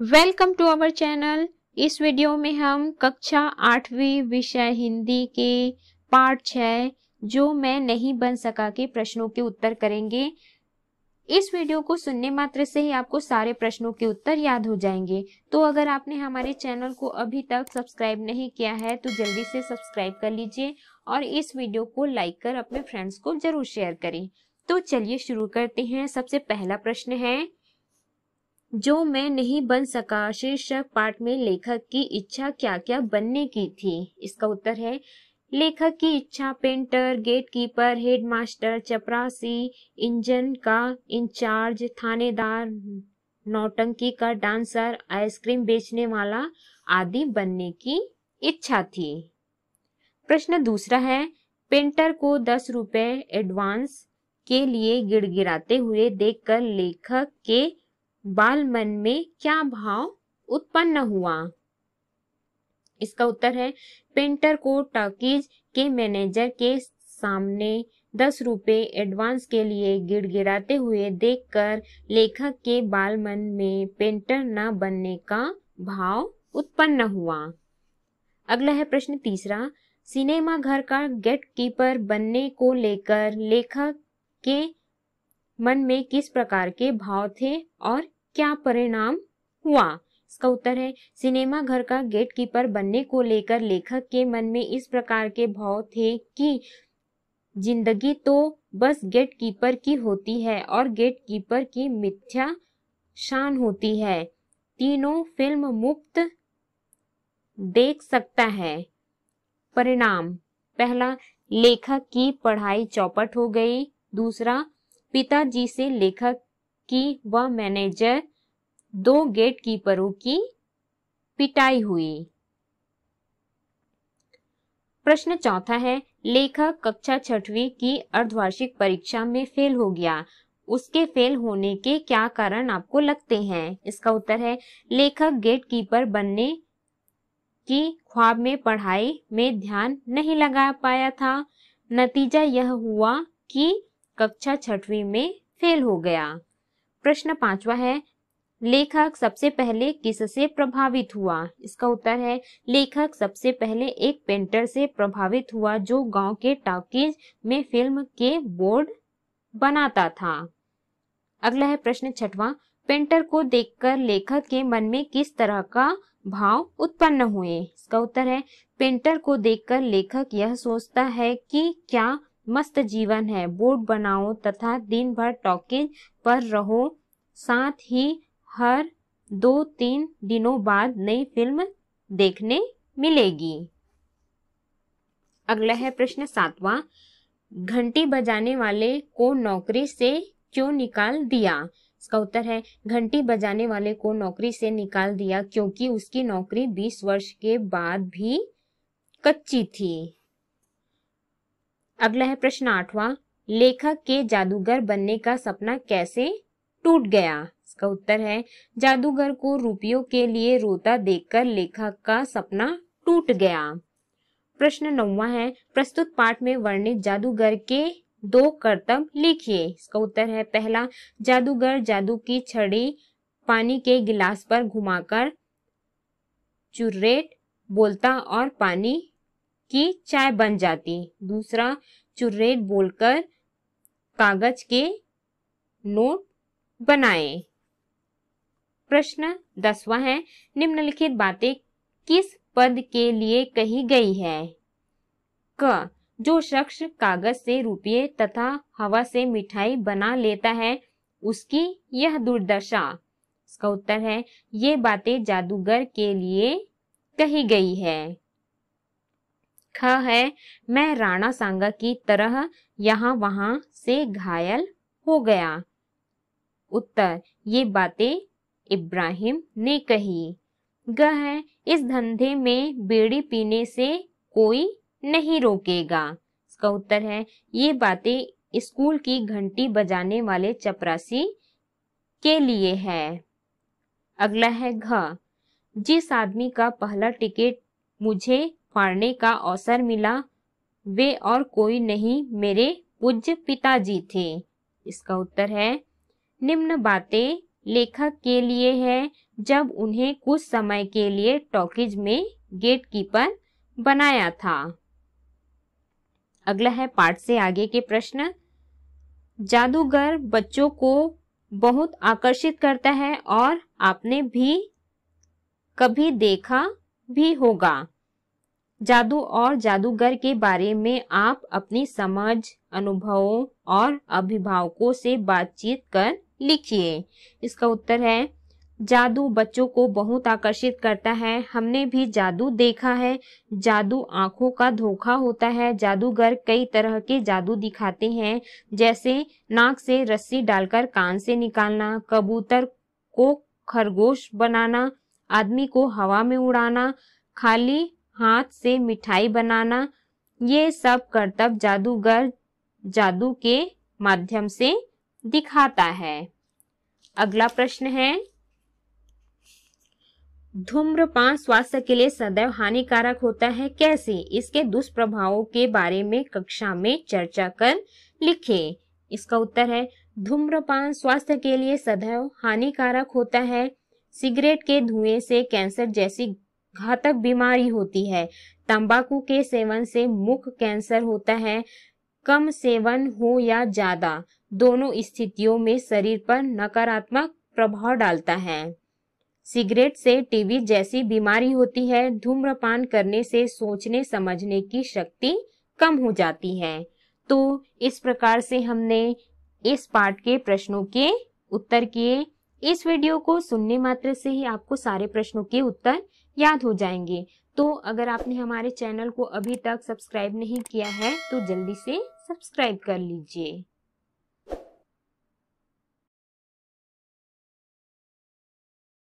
Welcome to our channel. इस video में हम कक्षा 8वीं विषय हिंदी के पाठ 6 जो मैं नहीं बन सका के प्रश्नों के उत्तर करेंगे। इस वीडियो को सुनने मात्र से ही आपको सारे प्रश्नों के उत्तर याद हो जाएंगे। तो अगर आपने हमारे चैनल को अभी तक सब्सक्राइब नहीं किया है तो जल्दी से सब्सक्राइब कर लीजिए और इस वीडियो को लाइक कर अपने फ्रेंड्स को जरूर शेयर करें। तो चलिए शुरू करते हैं। सबसे पहला प्रश्न है, जो मैं नहीं बन सका शीर्षक पाठ में लेखक की इच्छा क्या क्या बनने की थी। इसका उत्तर है, लेखक की इच्छा पेंटर, गेटकीपर, हेडमास्टर, चपरासी, इंजन का इंचार्ज, थानेदार, नौटंकी का डांसर, आइसक्रीम बेचने वाला आदि बनने की इच्छा थी। प्रश्न दूसरा है, पेंटर को 10 रुपए एडवांस के लिए गिड़गिड़ाते हुए देखकर लेखक के बाल मन में क्या भाव उत्पन्न हुआ। इसका उत्तर है, पेंटर को टॉकीज के मैनेजर के सामने 10 रुपए एडवांस के लिए गिड़गिड़ाते हुए देखकर लेखक के बाल मन में पेंटर न बनने का भाव उत्पन्न हुआ। अगला है प्रश्न तीसरा, सिनेमा घर का गेट कीपर बनने को लेकर लेखक के मन में किस प्रकार के भाव थे और क्या परिणाम हुआ। इसका उत्तर है, सिनेमा घर का गेट कीपर बनने को लेकर लेखक के मन में इस प्रकार के भाव थे कि जिंदगी तो बस गेट कीपर की होती है और गेट कीपर की मिथ्या शान होती है। तीनों फिल्म मुफ्त देख सकता है। परिणाम, पहला, लेखक की पढ़ाई चौपट हो गई। दूसरा, पिताजी से लेखक की व मैनेजर 2 गेट कीपरों की पिटाई हुई। प्रश्न चौथा है, लेखक कक्षा 6वीं की अर्धवार्षिक परीक्षा में फेल हो गया। उसके फेल होने के क्या कारण आपको लगते हैं। इसका उत्तर है, लेखक गेट कीपर बनने की ख्वाब में पढ़ाई में ध्यान नहीं लगा पाया था। नतीजा यह हुआ कि कक्षा 6वीं में फेल हो गया। प्रश्न पांचवा है, लेखक सबसे पहले किससे प्रभावित हुआ। इसका उत्तर है, लेखक सबसे पहले एक पेंटर से प्रभावित हुआ जो गांव के टॉकीज में फिल्म के बोर्ड बनाता था। अगला है प्रश्न छठवां, पेंटर को देखकर लेखक के मन में किस तरह का भाव उत्पन्न हुए। इसका उत्तर है, पेंटर को देखकर लेखक यह सोचता है कि क्या मस्त जीवन है, बोर्ड बनाओ तथा दिन भर टॉकीज पर रहो, साथ ही हर 2-3 दिनों बाद नई फिल्म देखने मिलेगी। अगला है प्रश्न सातवां, घंटी बजाने वाले को नौकरी से क्यों निकाल दिया। इसका उत्तर है, घंटी बजाने वाले को नौकरी से निकाल दिया क्योंकि उसकी नौकरी 20 वर्ष के बाद भी कच्ची थी। अगला है प्रश्न आठवां, लेखक के जादूगर बनने का सपना कैसे टूट गया। इसका उत्तर है, जादूगर को रुपयों के लिए रोता देखकर लेखक का सपना टूट गया। प्रश्न 9वां है, प्रस्तुत पाठ में वर्णित जादूगर के 2 कर्तव्य लिखिए। इसका उत्तर है, पहला, जादूगर जादू की छड़ी पानी के गिलास पर घुमाकर चुर्रेट बोलता और पानी की चाय बन जाती। दूसरा, चुर्रेट बोलकर कागज के नोट बनाए। प्रश्न 10वां है, निम्नलिखित बातें किस पद के लिए कही गई है। क, जो शख्स कागज से रुपये तथा हवा से मिठाई बना लेता है उसकी यह दुर्दशा। इसका उत्तर है, ये बातें जादूगर के लिए कही गई है। ख है, मैं राणा सांगा की तरह यहाँ वहां से घायल हो गया। उत्तर, ये बातें इब्राहिम ने कही। ग है, इस धंधे में बीड़ी पीने से कोई नहीं रोकेगा। इसका उत्तर है, ये बातें स्कूल की घंटी बजाने वाले चपरासी के लिए है। अगला है घ, जिस आदमी का पहला टिकट मुझे फाड़ने का अवसर मिला वे और कोई नहीं मेरे पूज्य पिताजी थे। इसका उत्तर है, निम्न बातें लेखक के लिए है जब उन्हें कुछ समय के लिए टॉकीज में गेटकीपर बनाया था। अगला है पाठ से आगे के प्रश्न। जादूगर बच्चों को बहुत आकर्षित करता है और आपने भी कभी देखा भी होगा। जादू और जादूगर के बारे में आप अपनी समझ, अनुभवों और अभिभावकों से बातचीत कर लिखिए। इसका उत्तर है जादू बच्चों को बहुत आकर्षित करता है। हमने भी जादू देखा है। जादू आंखों का धोखा होता है। जादूगर कई तरह के जादू दिखाते हैं, जैसे नाक से रस्सी डालकर कान से निकालना, कबूतर को खरगोश बनाना, आदमी को हवा में उड़ाना, खाली हाथ से मिठाई बनाना। ये सब करतब जादूगर जादू के माध्यम से दिखाता है। अगला प्रश्न है, धूम्रपान स्वास्थ्य के लिए सदैव हानिकारक होता है, कैसे? इसके दुष्प्रभावों के बारे में कक्षा में चर्चा कर लिखें। इसका उत्तर है धूम्रपान स्वास्थ्य के लिए सदैव हानिकारक होता है। सिगरेट के धुएं से कैंसर जैसी घातक बीमारी होती है। तंबाकू के सेवन से मुख कैंसर होता है। कम सेवन हो या ज्यादा, दोनों स्थितियों में शरीर पर नकारात्मक प्रभाव डालता है। सिगरेट से टीबी जैसी बीमारी होती है। धूम्रपान करने से सोचने समझने की शक्ति कम हो जाती है। तो इस प्रकार से हमने इस पाठ के प्रश्नों के उत्तर किए। इस वीडियो को सुनने मात्र से ही आपको सारे प्रश्नों के उत्तर याद हो जाएंगे। तो अगर आपने हमारे चैनल को अभी तक सब्सक्राइब नहीं किया है तो जल्दी से सब्सक्राइब कर लीजिए।